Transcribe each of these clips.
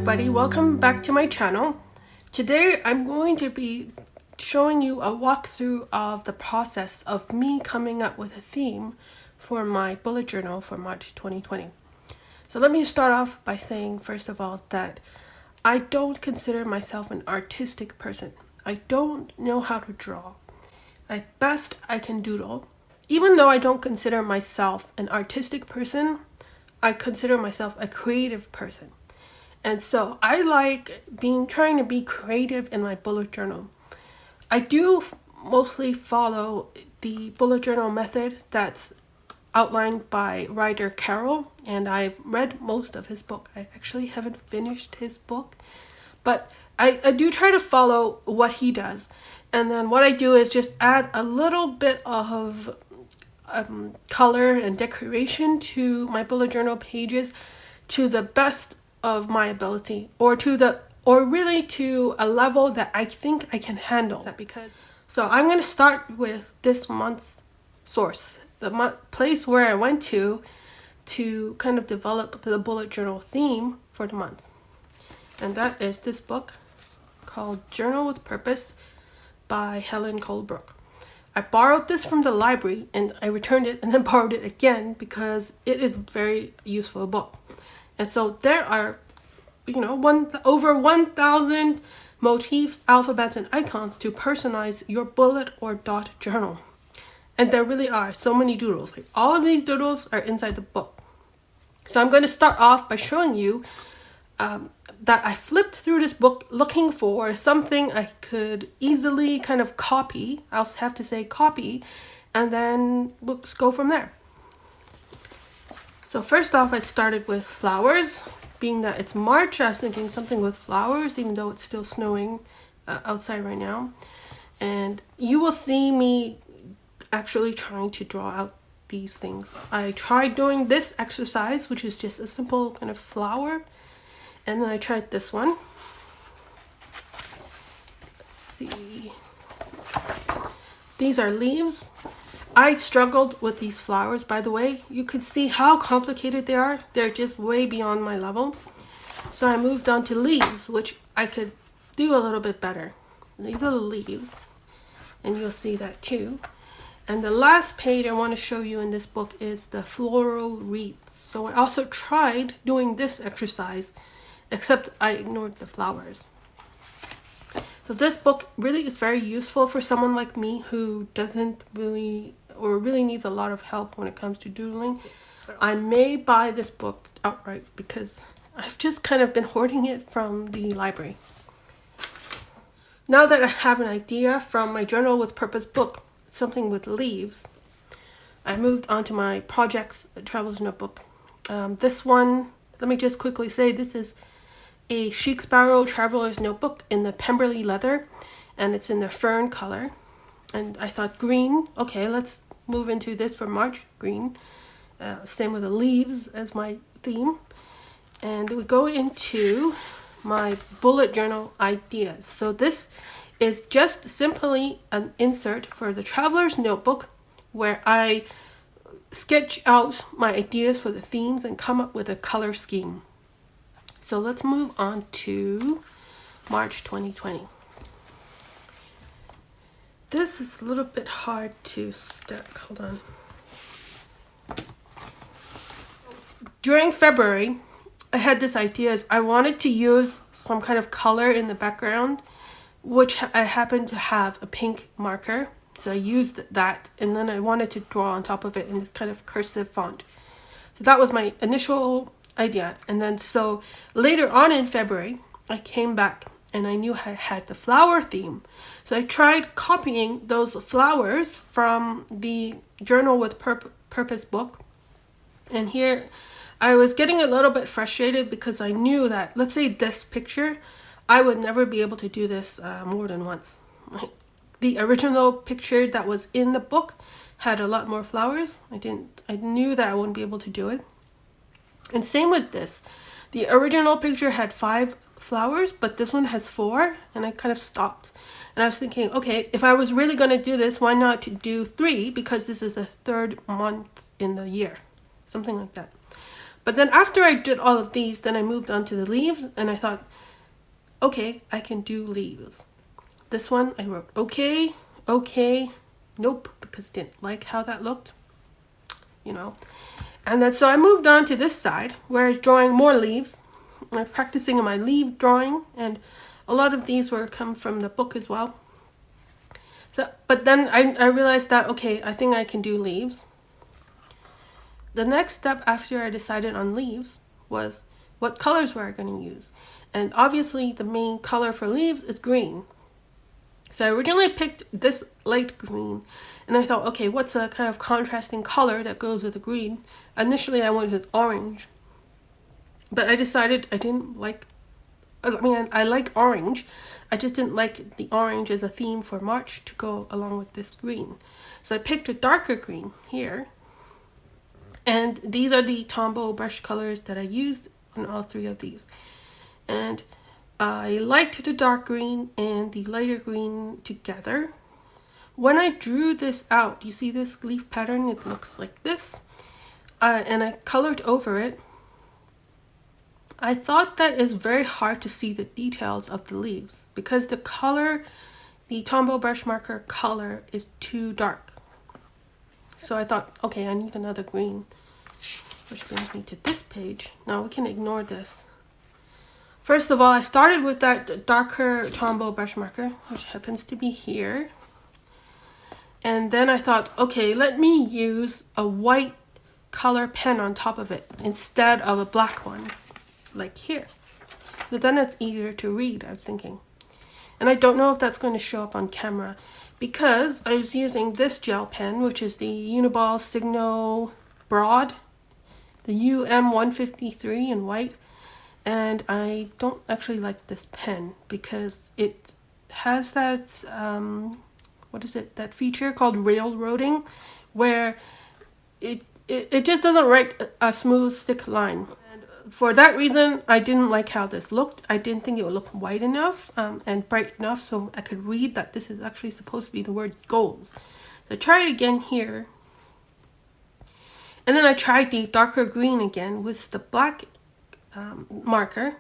everybody, welcome back to my channel. Today I'm going to be showing you a walkthrough of the process of me coming up with a theme for my bullet journal for March 2020. So let me start off by saying first of all that I don't consider myself an artistic person. I don't know how to draw. At best I can doodle. Even though I don't consider myself an artistic person, I consider myself a creative person. And so I like trying to be creative in my bullet journal. I do mostly follow the bullet journal method that's outlined by writer Carroll, and I've read most of his book. I actually haven't finished his book, but I do try to follow what he does. And then what I do is just add a little bit of color and decoration to my bullet journal pages to the best of my ability, or really to a level that I think I can handle. So I'm going to start with this month's source, the place where I went to kind of develop the bullet journal theme for the month. And that is this book called Journal with Purpose by Helen Colebrook. I borrowed this from the library and I returned it and then borrowed it again because it is a very useful book. And so there are, over 1,000 motifs, alphabets, and icons to personalize your bullet or dot journal. And there really are so many doodles. Like all of these doodles are inside the book. So I'm going to start off by showing you that I flipped through this book looking for something I could easily kind of copy. I'll have to say copy, and then let's go from there. So first off, I started with flowers. Being that it's March, I was thinking something with flowers, even though it's still snowing outside right now. And you will see me actually trying to draw out these things. I tried doing this exercise, which is just a simple kind of flower. And then I tried this one. Let's see. These are leaves. I struggled with these flowers, by the way. You can see how complicated they are. They're just way beyond my level. So I moved on to leaves, which I could do a little bit better. These are the leaves, and you'll see that too. And the last page I want to show you in this book is the floral wreaths. So I also tried doing this exercise, except I ignored the flowers. So this book really is very useful for someone like me who doesn't really needs a lot of help when it comes to doodling. I may buy this book outright because I've just kind of been hoarding it from the library. Now that I have an idea from my Journal with Purpose book, something with leaves, I moved on to my projects traveler's notebook. This one, let me just quickly say, this is a Chic Sparrow traveler's notebook in the Pemberley leather, and it's in the fern color. And I thought green, okay, let's move into this for March, green. Same with the leaves as my theme. And we go into my bullet journal ideas. So this is just simply an insert for the traveler's notebook where I sketch out my ideas for the themes and come up with a color scheme. So let's move on to March 2020. This is a little bit hard to stack. Hold on. During February, I had this idea. I wanted to use some kind of color in the background, which I happened to have a pink marker. So I used that, and then I wanted to draw on top of it in this kind of cursive font. So that was my initial idea. And then so later on in February, I came back and I knew I had the flower theme. So I tried copying those flowers from the Journal with Purpose book. And here I was getting a little bit frustrated because I knew that, let's say this picture, I would never be able to do this more than once. The original picture that was in the book had a lot more flowers. I knew that I wouldn't be able to do it. And same with this. The original picture had 5 flowers, but this one has 4, and I kind of stopped. And I was thinking, okay, if I was really going to do this, why not do 3? Because this is the 3rd month in the year. Something like that. But then after I did all of these, then I moved on to the leaves, and I thought, okay, I can do leaves. This one I wrote okay, okay, nope, because I didn't like how that looked, you know. And then so I moved on to this side where I was drawing more leaves. I'm practicing my leaf drawing, and a lot of these were come from the book as well. So, but then I realized that, okay, I think I can do leaves. The next step after I decided on leaves was what colors were I going to use. And obviously the main color for leaves is green. So I originally picked this light green, and I thought, okay, what's a kind of contrasting color that goes with the green? Initially I went with orange, but I decided I didn't like, I like orange. I just didn't like the orange as a theme for March to go along with this green. So I picked a darker green here. And these are the Tombow brush colors that I used on all three of these. And I liked the dark green and the lighter green together. When I drew this out, you see this leaf pattern? It looks like this. And I colored over it. I thought that it's very hard to see the details of the leaves because the color, the Tombow brush marker color is too dark. So I thought, okay, I need another green, which brings me to this page. Now we can ignore this. First of all, I started with that darker Tombow brush marker, which happens to be here. And then I thought, okay, let me use a white color pen on top of it instead of a black one, like here. So then it's easier to read, I was thinking. And I don't know if that's going to show up on camera, because I was using this gel pen, which is the Uniball Signo Broad, the UM153 in white, and I don't actually like this pen because it has that, that feature called railroading, where it just doesn't write a smooth, thick line. For that reason, I didn't like how this looked. I didn't think it would look white enough and bright enough so I could read that this is actually supposed to be the word goals. So I tried it again here. And then I tried the darker green again with the black marker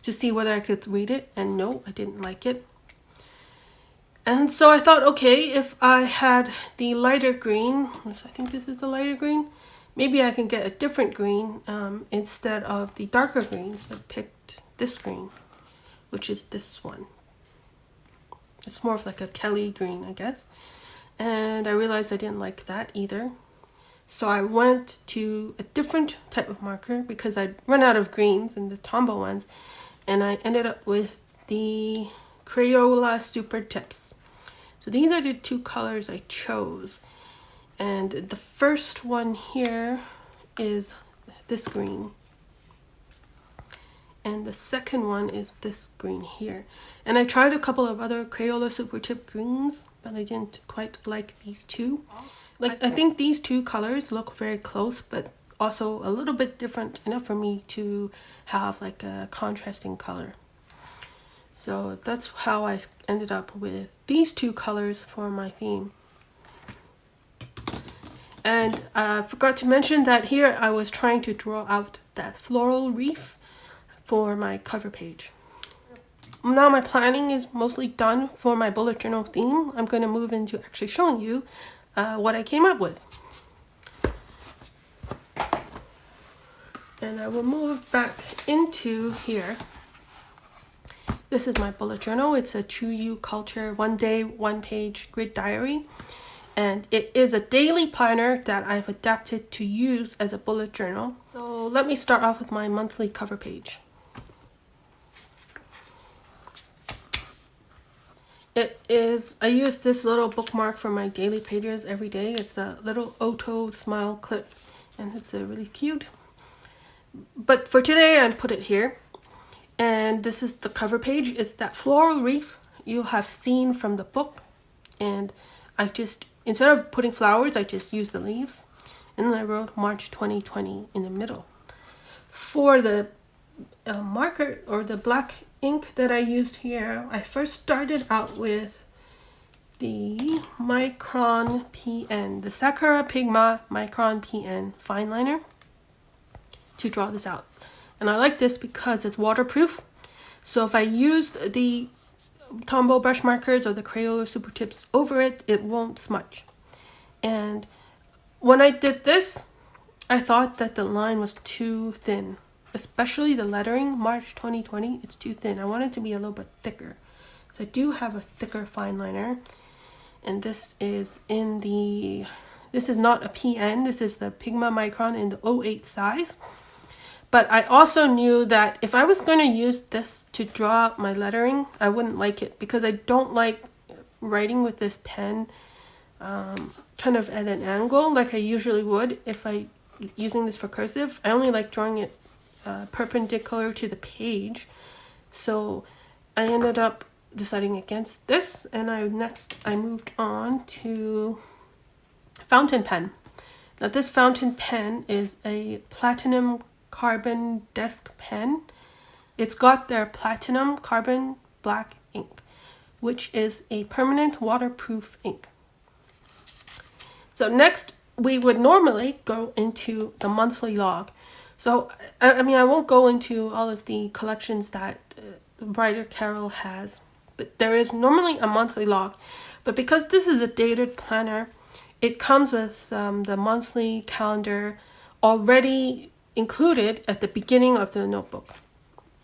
to see whether I could read it. And no, I didn't like it. And so I thought, okay, if I had the lighter green, I think this is the lighter green, maybe I can get a different green instead of the darker green. So I picked this green, which is this one. It's more of like a Kelly green, I guess. And I realized I didn't like that either. So I went to a different type of marker because I'd run out of greens and the Tombow ones. And I ended up with the Crayola Super Tips. So these are the two colors I chose. And the first one here is this green. And the second one is this green here. And I tried a couple of other Crayola Super Tip greens, but I didn't quite like these two. Like, I think these two colors look very close, but also a little bit different enough for me to have like a contrasting color. So that's how I ended up with these two colors for my theme. And I forgot to mention that here I was trying to draw out that floral wreath for my cover page. Now my planning is mostly done for my bullet journal theme. I'm going to move into actually showing you what I came up with. And I will move back into here. This is my bullet journal. It's a Chuyu Culture 1 day, 1 page grid diary. And it is a daily planner that I've adapted to use as a bullet journal. So let me start off with my monthly cover page. I use this little bookmark for my daily pages every day. It's a little Oto smile clip and it's really cute. But for today, I put it here. And this is the cover page. It's that floral wreath you have seen from the book. And I just, instead of putting flowers, I just used the leaves. And then I wrote March 2020 in the middle. For the marker or the black ink that I used here, I first started out with the Micron PN, the Sakura Pigma Micron PN fine liner. to draw this out. And I like this because it's waterproof. So if I use the Tombow brush markers or the Crayola Super Tips over it, it won't smudge. And when I did this, I thought that the line was too thin, especially the lettering, March 2020, it's too thin. I want it to be a little bit thicker. So I do have a thicker fine liner, and this is this is not a PN, this is the Pigma Micron in the 08 size. But I also knew that if I was going to use this to draw out my lettering, I wouldn't like it because I don't like writing with this pen kind of at an angle like I usually would if I using this for cursive. I only like drawing it perpendicular to the page. So I ended up deciding against this, and I moved on to fountain pen. Now this fountain pen is a platinum carbon desk pen. It's got their platinum carbon black ink, which is a permanent waterproof ink. So next we would normally go into the monthly log. So I mean, I won't go into all of the collections that Writer Carol has, but there is normally a monthly log. But because this is a dated planner, it comes with the monthly calendar already included at the beginning of the notebook.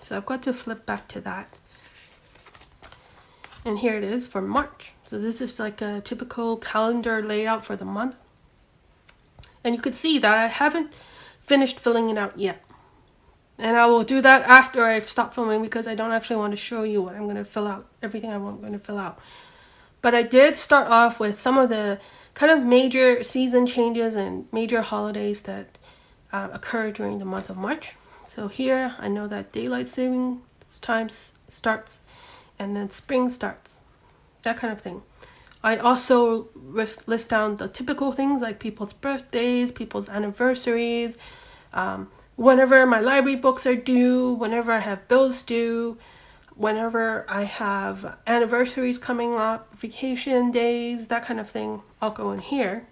So I've got to flip back to that. And here it is for March. So this is like a typical calendar layout for the month. And you could see that I haven't finished filling it out yet. And I will do that after I've stopped filming because I don't actually want to show you what I'm going to fill out, everything I'm going to fill out. But I did start off with some of the kind of major season changes and major holidays that occur during the month of March. So here I know that daylight saving time starts and then spring starts, that kind of thing. I also list down the typical things like people's birthdays, people's anniversaries, whenever my library books are due, whenever I have bills due, whenever I have anniversaries coming up, vacation days, that kind of thing, I'll go in here.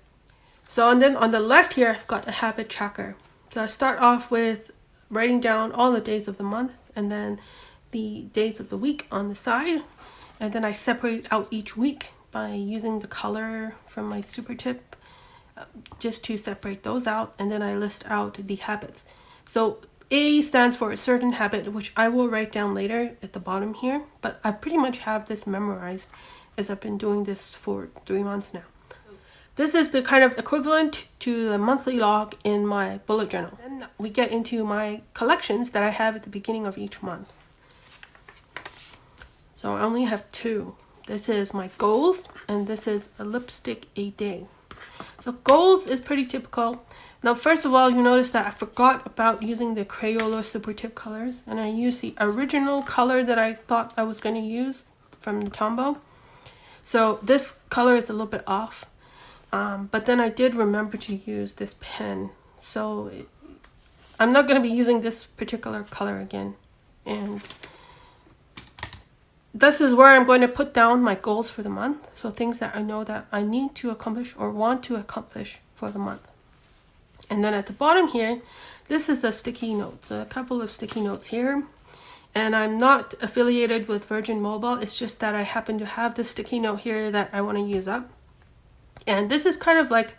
So, and then on the left here, I've got a habit tracker. So I start off with writing down all the days of the month and then the days of the week on the side. And then I separate out each week by using the color from my super tip just to separate those out. And then I list out the habits. So A stands for a certain habit, which I will write down later at the bottom here. But I pretty much have this memorized as I've been doing this for 3 months now. This is the kind of equivalent to the monthly log in my bullet journal. Then we get into my collections that I have at the beginning of each month. So I only have 2. This is my goals, and this is a lipstick a day. So goals is pretty typical. Now, first of all, you notice that I forgot about using the Crayola Super Tip colors, and I used the original color that I thought I was going to use from the Tombow. So this color is a little bit off. But then I did remember to use this pen, so I'm not going to be using this particular color again. And this is where I'm going to put down my goals for the month, so things that I know that I need to accomplish or want to accomplish for the month. And then at the bottom here, this is a sticky note, a couple of sticky notes here. And I'm not affiliated with Virgin Mobile, it's just that I happen to have this sticky note here that I want to use up. And this is kind of like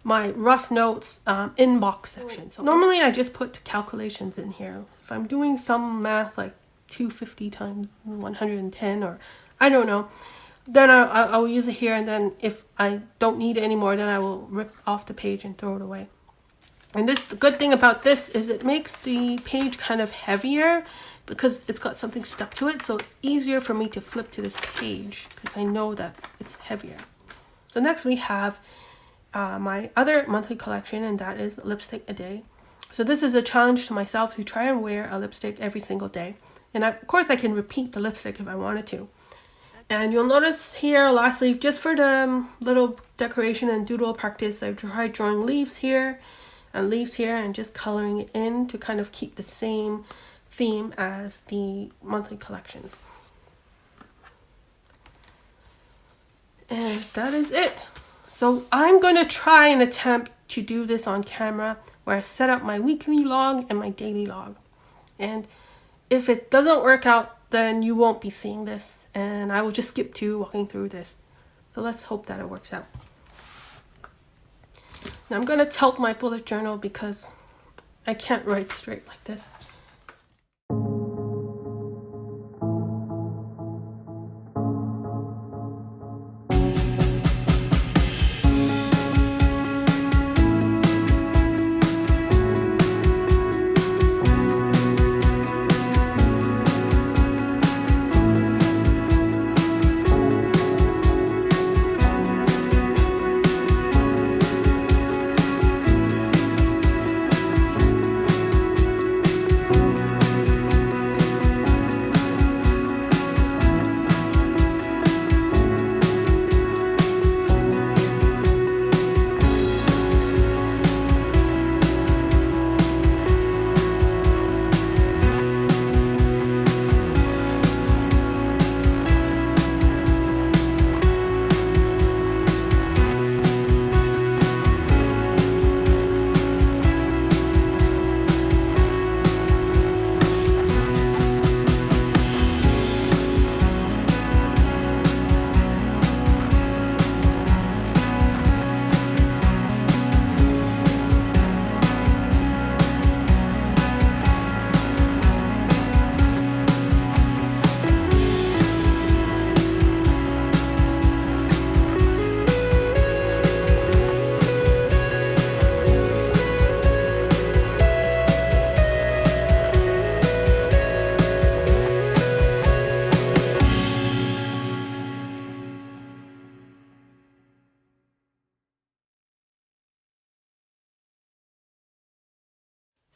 my rough notes inbox section. So normally I just put calculations in here. If I'm doing some math like 250 times 110 or I don't know, then I will use it here. And then if I don't need it anymore, then I will rip off the page and throw it away. And the good thing about this is it makes the page kind of heavier because it's got something stuck to it. So it's easier for me to flip to this page because I know that it's heavier. So next we have my other monthly collection, and that is lipstick a day. So this is a challenge to myself to try and wear a lipstick every single day. And of course I can repeat the lipstick if I wanted to. And you'll notice here, lastly, just for the little decoration and doodle practice, I've tried drawing leaves here and just coloring it in to kind of keep the same theme as the monthly collections. And that is it. So I'm going to try and attempt to do this on camera, where I set up my weekly log and my daily log. And if it doesn't work out, then you won't be seeing this, and I will just skip to walking through this. So let's hope that it works out. Now I'm going to tilt my bullet journal because I can't write straight like this.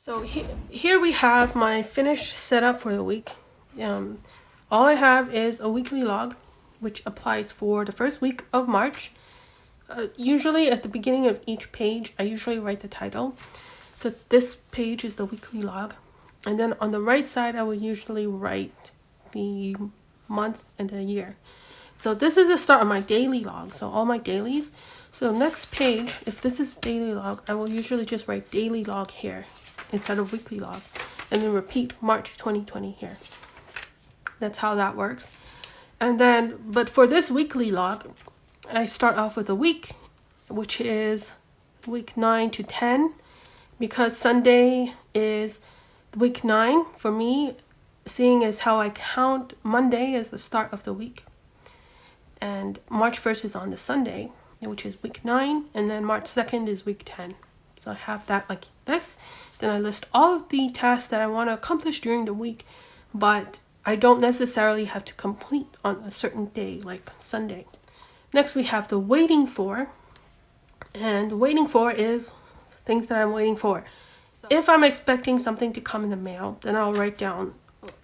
So here we have my finished setup for the week. All I have is a weekly log, which applies for the first week of March. Usually at the beginning of each page, I usually write the title. So this page is the weekly log. And then on the right side, I will usually write the month and the year. So this is the start of my daily log. So all my dailies. So next page, if this is daily log, I will usually just write daily log here instead of weekly log, and then repeat March 2020 here. That's how that works. And then, but for this weekly log, I start off with a week, which is week 9 to 10, because Sunday is week 9 for me, seeing as how I count Monday as the start of the week. And March 1st is on the Sunday, which is week 9, and then March 2nd is week 10. So I have that like this. Then I list all of the tasks that I want to accomplish during the week, but I don't necessarily have to complete on a certain day, like Sunday. Next, we have the waiting for, and waiting for is things that I'm waiting for. So if I'm expecting something to come in the mail, then I'll write down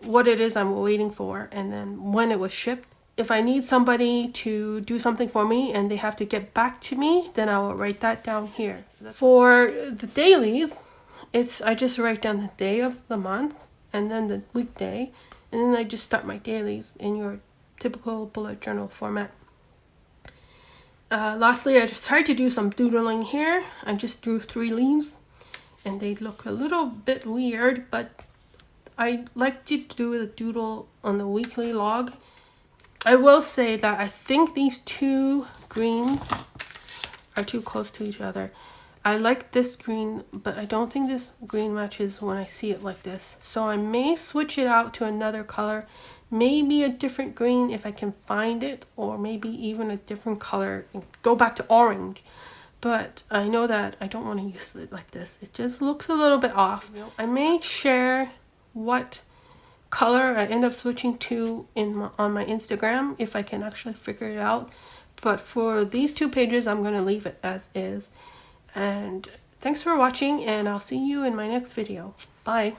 what it is I'm waiting for and then when it was shipped. If I need somebody to do something for me and they have to get back to me, then I will write that down here. For the dailies, I just write down the day of the month and then the weekday, and then I just start my dailies in your typical bullet journal format. Lastly, I just tried to do some doodling here. I just drew 3 leaves and they look a little bit weird, but I like to do the doodle on the weekly log. I will say that I think these 2 greens are too close to each other. I like this green, but I don't think this green matches when I see it like this. So I may switch it out to another color, maybe a different green if I can find it, or maybe even a different color and go back to orange. But I know that I don't want to use it like this. It just looks a little bit off. I may share what color I end up switching to on my Instagram if I can actually figure it out. But for these 2 pages, I'm going to leave it as is. And thanks for watching, and I'll see you in my next video. Bye.